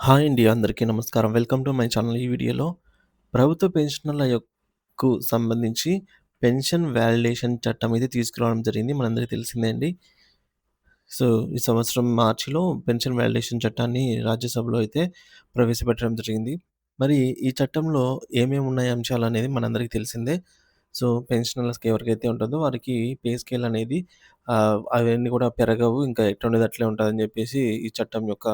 Hi అండి. అందరికీ నమస్కారం. Welcome to my channel. ఈ వీడియోలో ప్రభుత్వ పెన్షనర్ల సంబంధించి పెన్షన్ వాలిడేషన్ చట్టం అయితే తీసుకురావడం జరిగింది. మనందరికీ తెలిసిందే అండి. సో, ఈ సంవత్సరం మార్చిలో పెన్షన్ వాలిడేషన్ చట్టాన్ని రాజ్యసభలో అయితే ప్రవేశపెట్టడం జరిగింది. మరి ఈ చట్టంలో ఏమేమి ఉన్నాయి అంశాలనేది మనందరికీ తెలిసిందే. సో, పెన్షనర్స్‌కి ఎవరికైతే ఉంటుందో వారికి పే స్కేల్ అనేది అవన్నీ కూడా పెరగవు. ఇంకా ఎట్లుండేది అట్లే ఉంటదని చెప్పేసి ఈ చట్టం యొక్క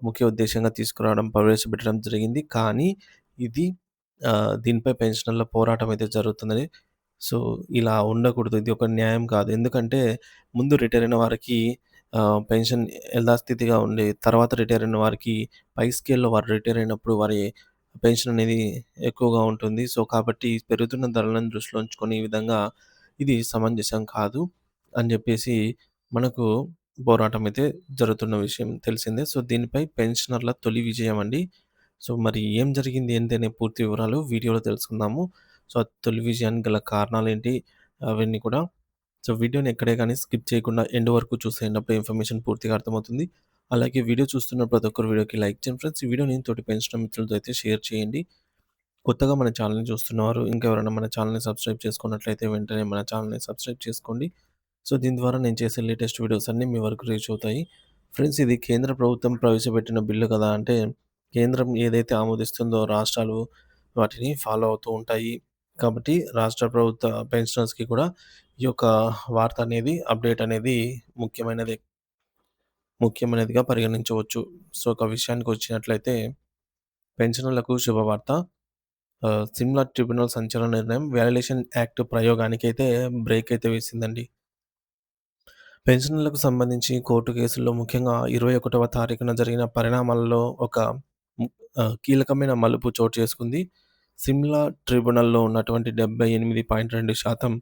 ముఖ్య ఉద్దేశ్యంగా తీసుకురావడం, ప్రవేశపెట్టడం జరిగింది. కానీ ఇది దీనిపై పెన్షనర్ల పోరాటం అయితే జరుగుతున్నది. సో, ఇలా ఉండకూడదు. ఇది ఒక న్యాయం కాదు. ఎందుకంటే ముందు రిటైర్ అయిన వారికి పెన్షన్ యథాస్థితిగా ఉండి, తర్వాత రిటైర్ అయిన వారికి పై స్కేల్‌లో వారు రిటైర్ అయినప్పుడు వారి పెన్షన్ అనేది ఎక్కువగా ఉంటుంది. సో, కాబట్టి పెరుగుతున్న ధరలను దృష్టిలో ఉంచుకొని ఈ విధంగా ఇది సమంజసం కాదు అని జెప్పేసి మనకు పోరాటం అయితే జరుగుతున్న విషయం తెలిసిందే. సో, దీనిపై పెన్షనర్ల తొలి విజయం అండి. సో, మరి ఏం జరిగింది ఏంటి అనే పూర్తి వివరాలు వీడియోలో తెలుసుకుందాము. సో, ఆ తొలి విజయానికి గల కారణాలేంటి అవన్నీ కూడా. సో, వీడియోని ఎక్కడే గాని స్కిప్ చేయకుండా ఎండ్ వరకు చూసేయండి. అప్పుడే ఇన్ఫర్మేషన్ పూర్తిగా అర్థమవుతుంది. అలాగే వీడియో చూస్తున్న ప్రతి ఒక్కరు వీడియోకి లైక్ చేయండి ఫ్రెండ్స్. ఈ వీడియోని తోటి పెన్షనర్ మిత్రులతో అయితే షేర్ చేయండి. కొత్తగా మన ఛానెల్‌ని చూస్తున్నవారు ఇంకెవరైనా మన ఛానెల్‌ని సబ్స్క్రైబ్ చేసుకున్నట్లయితే వెంటనే మన ఛానెల్‌ని సబ్స్క్రైబ్ చేసుకోండి. సో, దీని ద్వారా నేను చేసే లేటెస్ట్ వీడియోస్ అన్నీ మీ వరకు రీచ్ అవుతాయి. ఫ్రెండ్స్, ఇది కేంద్ర ప్రభుత్వం ప్రవేశపెట్టిన బిల్లు కదా! అంటే కేంద్రం ఏదైతే ఆమోదిస్తుందో రాష్ట్రాలు వాటిని ఫాలో అవుతూ ఉంటాయి. కాబట్టి రాష్ట్ర ప్రభుత్వ పెన్షనర్స్‌కి కూడా ఈ యొక్క వార్త అనేది అప్డేట్ అనేది ముఖ్యమైనదే. ముఖ్యమైనదిగా పరిగణించవచ్చు. సో, ఒక విషయానికొచ్చినట్లయితే పెన్షనర్లకు శుభవార్త. సిమ్లా ట్రిబ్యునల్ సంచలన నిర్ణయం వాలిడేషన్ యాక్ట్ ప్రయోగానికైతే బ్రేక్ అయితే వేసిందండి. పెన్షన్‌లకు సంబంధించి కోర్టు కేసుల్లో ముఖ్యంగా 21వ తారీఖున జరిగిన పరిణామాలలో ఒక ము కీలకమైన మలుపు చోటు చేసుకుంది. సిమ్లా ట్రిబ్యునల్‌లో ఉన్నటువంటి 78.2%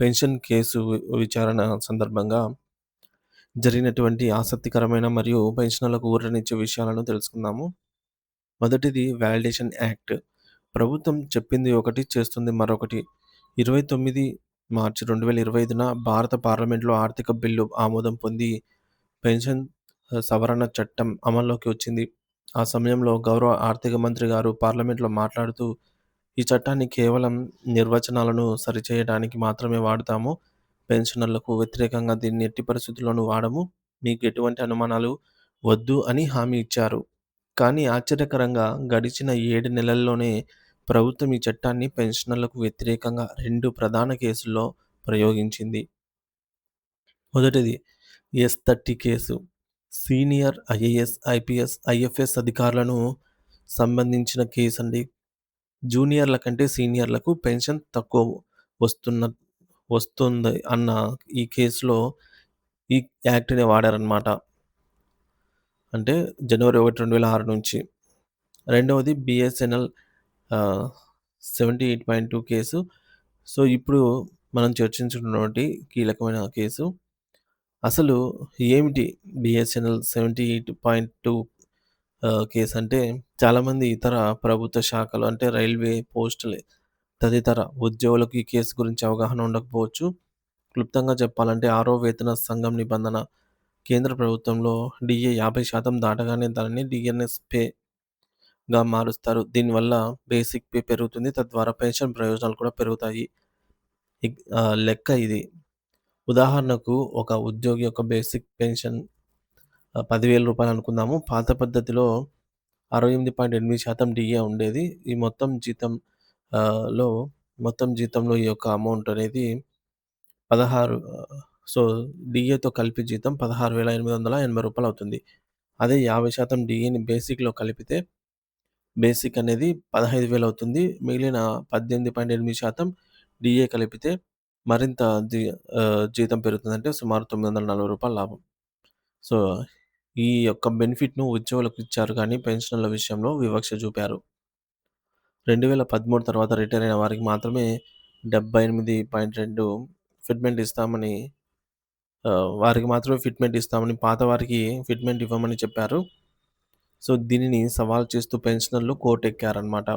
పెన్షన్ కేసు విచారణ సందర్భంగా జరిగినటువంటి ఆసక్తికరమైన మరియు పెన్షనర్లకు ఊరటనిచ్చే విషయాలను తెలుసుకుందాము. మొదటిది వాలిడేషన్ యాక్ట్. ప్రభుత్వం చెప్పింది ఒకటి, చేస్తుంది మరొకటి. 29 మార్చి 2025న భారత పార్లమెంట్‌లో ఆర్థిక బిల్లు ఆమోదం పొంది పెన్షన్ సవరణ చట్టం అమల్లోకి వచ్చింది. ఆ సమయంలో గౌరవ ఆర్థిక మంత్రి గారు పార్లమెంట్‌లో మాట్లాడుతూ, "ఈ చట్టాన్ని కేవలం నిర్వచనాలను సరిచేయడానికి మాత్రమే వాడుతాము. పెన్షనర్లకు వ్యతిరేకంగా దీన్ని ఎట్టి పరిస్థితుల్లోనూ వాడము. మీకు ఎటువంటి అనుమానాలు వద్దు" అని హామీ ఇచ్చారు. కానీ ఆశ్చర్యకరంగా గడిచిన 7 నెలల్లోనే ప్రభుత్వం ఈ చట్టాన్ని పెన్షనర్లకు వ్యతిరేకంగా 2 ప్రధాన కేసుల్లో ప్రయోగించింది. మొదటిది ఎస్-30 case. Senior IAS, IPS, IFS అధికారులను సంబంధించిన కేసండి. జూనియర్ల కంటే సీనియర్లకు పెన్షన్ తక్కువ వస్తున్న వస్తుంది అన్న ఈ కేసులో ఈ యాక్ట్‌ని వాడారనమాట. అంటే జనవరి 1, 2006 నుంచి. రెండవది బీఎస్ఎన్ఎల్ ఆహ్, 78.2 కేసు. సో, ఇప్పుడు మనం చర్చించుకున్నటువంటి కీలకమైన కేసు. అసలు ఏమిటి బీఎస్ఎన్ఎల్ 78.2 కేస్ అంటే చాలామంది ఇతర ప్రభుత్వ శాఖలు అంటే రైల్వే, పోస్టల్ తదితర ఉద్యోగులకు ఈ కేసు గురించి అవగాహన ఉండకపోవచ్చు. క్లుప్తంగా చెప్పాలంటే ఆరో వేతన సంఘం నిబంధన కేంద్ర ప్రభుత్వంలో డీఏ 50% దాటగానే దానిని డీఎన్ఎస్ పేగా మారుస్తారు. దీనివల్ల బేసిక్ పే పెరుగుతుంది. తద్వారా పెన్షన్ ప్రయోజనాలు కూడా పెరుగుతాయి. లెక్క ఇది. ఉదాహరణకు ఒక ఉద్యోగి యొక్క బేసిక్ పెన్షన్ రూ. 10,000 అనుకుందాము. పాత పద్ధతిలో 68.8% డీఏ ఉండేది. ఈ మొత్తం జీతం లో మొత్తం జీతంలో ఈ యొక్క అమౌంట్ అనేది 16 సో, డీఏతో కలిపి జీతం రూ. 16,880 అవుతుంది. అదే 50% డీఏని బేసిక్‌లో కలిపితే బేసిక్ అనేది 15,000 అవుతుంది. మిగిలిన 18.8% డీఏ కలిపితే మరింత జీ జీతం పెరుగుతుంది. అంటే సుమారు రూ. 940 లాభం. సో, ఈ యొక్క బెనిఫిట్‌ను ఉద్యోగులకు ఇచ్చారు కానీ పెన్షనర్ల విషయంలో వివక్ష చూపారు. 2013 తర్వాత రిటైర్ అయిన వారికి మాత్రమే 78.2 ఫిట్‌మెంట్ ఇస్తామని వారికి మాత్రమే ఫిట్‌మెంట్ ఇస్తామని, పాత వారికి ఫిట్‌మెంట్ ఇవ్వమని చెప్పారు. సో, దీనిని సవాల్ చేస్తూ పెన్షనర్లు కోర్టెక్కారన్నమాట.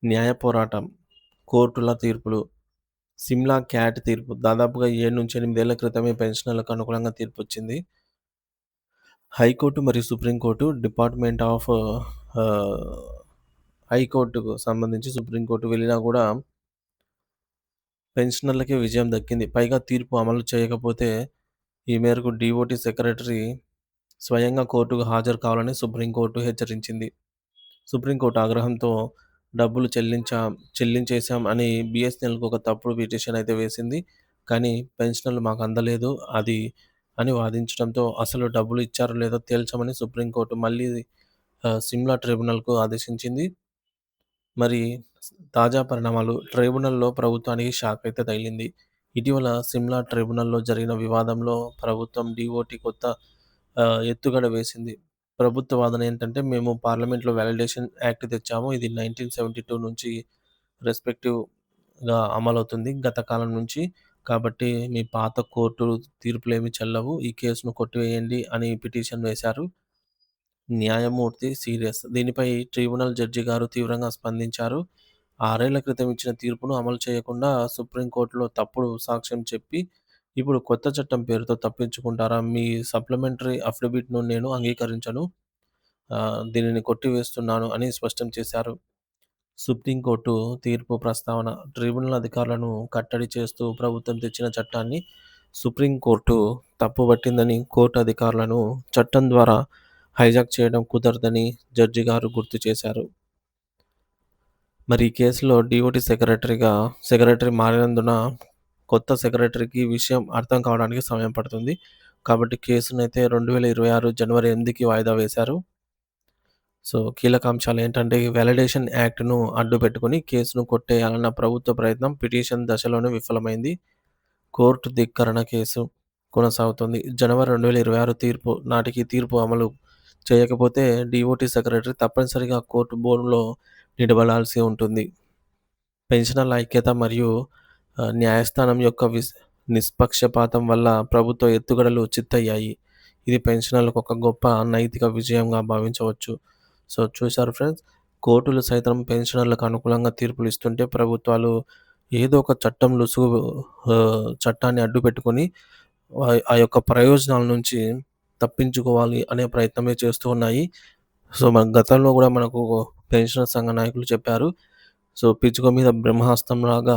న్యాయ పోరాటం, కోర్టుల తీర్పులు, సిమ్లా క్యాట్ తీర్పు దాదాపుగా 7-8 ఏళ్ల క్రితమే పెన్షనర్లకు అనుకూలంగా తీర్పొచ్చింది. హైకోర్టు మరియు సుప్రీంకోర్టు డిపార్ట్మెంట్ ఆఫ్ ఆహ్, హైకోర్టుకు సంబంధించి సుప్రీంకోర్టు వెళ్ళినా గూడా పెన్షనర్లకే విజయం దక్కింది. పైగా తీర్పు అమలు చేయకపోతే ఈ మేరకు డీఓటీ సెక్రటరీ స్వయంగా కోర్టుకు హాజరు కావాలని సుప్రీంకోర్టు హెచ్చరించింది. సుప్రీంకోర్టు ఆగ్రహంతో డబ్బులు చెల్లించేశాం అని బీఎస్ఎన్ఎల్‌కు ఒక తప్పుడు పిటిషన్ అయితే వేసింది. కానీ పెన్షనర్లు మాకు అందలేదు అని వాదించడంతో అసలు డబ్బులు ఇచ్చారో లేదో తేల్చమని సుప్రీంకోర్టు మళ్ళీ సిమ్లా ట్రిబ్యునల్‌కు ఆదేశించింది. మరి తాజా పరిణామాలు ట్రైబ్యునల్‌లో ప్రభుత్వానికి షాక్ అయితే తగిలింది. ఇటీవల సిమ్లా ట్రైబ్యునల్‌లో జరిగిన వివాదంలో ప్రభుత్వం డీఓటీ కొత్త ఎత్తుగడ వేసింది. ప్రభుత్వ వాదన ఏంటంటే, మేము పార్లమెంట్‌లో వాలిడేషన్ యాక్ట్ తెచ్చాము. ఇది 1972 నుంచి రెస్పెక్టివ్‌గా అమలవుతుంది గత కాలం నుంచి. కాబట్టి మీ పాత కోర్టు తీర్పులేమి చెల్లవు. ఈ కేసును కొట్టివేయండి అని పిటిషన్ వేశారు. న్యాయమూర్తి సీరియస్. దీనిపై ట్రిబ్యునల్ జడ్జి గారు తీవ్రంగా స్పందించారు. 6 ఏళ్ల క్రితం ఇచ్చిన తీర్పును అమలు చేయకుండా సుప్రీంకోర్టులో తప్పుడు సాక్ష్యం చెప్పి, ఇప్పుడు కొత్త చట్టం పేరుతో తప్పించుకుంటారా? మీ సప్లిమెంటరీ అఫిడవిట్‌ను నేను అంగీకరించను. దీనిని కొట్టివేస్తున్నాను అని స్పష్టం చేశారు. సుప్రీంకోర్టు తీర్పు ప్రస్తావన ట్రిబ్యునల్ అధికారులను కట్టడి చేస్తూ ప్రభుత్వం తెచ్చిన చట్టాన్ని సుప్రీంకోర్టు తప్పుపట్టిందని, కోర్టు అధికారులను చట్టం ద్వారా హైజాక్ చేయడం కుదరదని జడ్జి గారు గుర్తు చేశారు. మరి ఈ కేసులో డీఓటీ సెక్రటరీ మారినందున కొత్త సెక్రటరీకి ఈ విషయం అర్థం కావడానికి సమయం పడుతుంది. కాబట్టి కేసునైతే 2026 జనవరి 8కి వాయిదా వేశారు. సో, కీలక అంశాలేంటంటే వాలిడేషన్ యాక్ట్‌ను అడ్డుపెట్టుకొని కేసును కొట్టేయాలన్న ప్రభుత్వ ప్రయత్నం పిటిషన్ దశలోనే విఫలమైంది. కోర్టు ధిక్కరణ కేసు కొనసాగుతుంది. జనవరి 2026 తీర్పు నాటికి తీర్పు అమలు చేయకపోతే డీఓటీ సెక్రటరీ తప్పనిసరిగా కోర్టు బోనులో నిలబడాల్సి ఉంటుంది. పెన్షనర్ల ఐక్యత మరియు న్యాయస్థానం యొక్క నిష్పక్షపాతం వల్ల ప్రభుత్వ ఎత్తుగడలు చిత్తయ్యాయి. ఇది పెన్షనర్లకు ఒక గొప్ప నైతిక విజయంగా భావించవచ్చు. సో, చూశారు ఫ్రెండ్స్. కోర్టులు సైతం పెన్షనర్లకు అనుకూలంగా తీర్పులు ఇస్తుంటే ప్రభుత్వాలు ఏదో ఒక చట్టాన్ని అడ్డుపెట్టుకొని ఆ యొక్క ప్రయోజనాల నుంచి తప్పించుకోవాలి అనే ప్రయత్నమే చేస్తూ ఉన్నాయి. సో, మన గతంలో గూడా మనకు పెన్షనర్ సంఘ నాయకులు చెప్పారు. సో, పిచ్చుక మీద బ్రహ్మాస్త్రంలాగా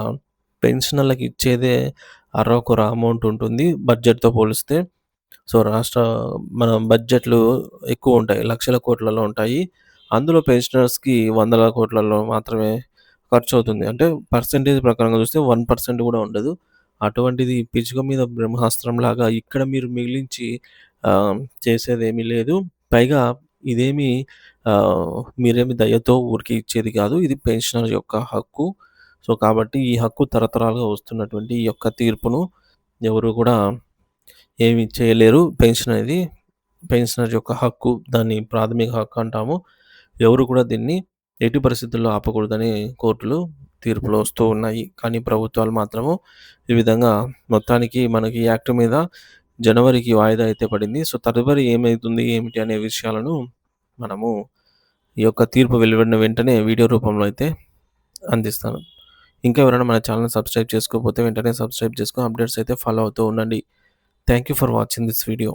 పెన్షనర్లకి ఇచ్చేదే అరకొర అమౌంట్ ఉంటుంది బడ్జెట్‌తో పోలిస్తే. సో, మన బడ్జెట్‌లు ఎక్కువుంటాయి. లక్షల కోట్లలో ఉంటాయి. అందులో పెన్షనర్స్‌కి వందల కోట్లలో మాత్రమే ఖర్చవుతుంది. అంటే పర్సెంటేజ్ ప్రకారంగా చూస్తే 1% కూడా ఉండదు. అటువంటిది పిచ్చుక మీద బ్రహ్మాస్త్రంలాగా ఇక్కడ మీరు మిగిలించి చేసేదేమీ లేదు. పైగా ఇదేమి మీరేమి దయతో ఊరికే ఇచ్చేది కాదు. ఇది పెన్షనర్ యొక్క హక్కు. సో, కాబట్టి ఈ హక్కు తరతరాలుగా వస్తున్నటువంటి ఈ యొక్క తీర్పును ఎవరు కూడా ఏమి చేయలేరు. పెన్షనర్ యొక్క హక్కు. దాన్ని ప్రాథమిక హక్కు అంటాము. ఎవరు కూడా దీన్ని ఎట్టి పరిస్థితుల్లో ఆపకూడదని కోర్టులు తీర్పులు వస్తూ ఉన్నాయి. కానీ ప్రభుత్వాలు మాత్రము ఈ విధంగా మొత్తానికి మనకి ఈ యాక్ట్ మీద జనవరికి వాయిదా అయితే పడింది. సో, తదుపరి ఏమైతుంది, ఏమిటి అనే విషయాలను మనము ఈ యొక్క తీర్పు వెలువడిన వెంటనే వీడియో రూపంలో అయితే అందిస్తాను. ఇంకా ఎవరైనా మన ఛానెల్‌ని సబ్స్క్రైబ్ చేసుకోకపోతే వెంటనే సబ్స్క్రైబ్ చేసుకొని అప్డేట్స్ అయితే ఫాలో అవుతూ ఉండండి. Thank you for watching this video.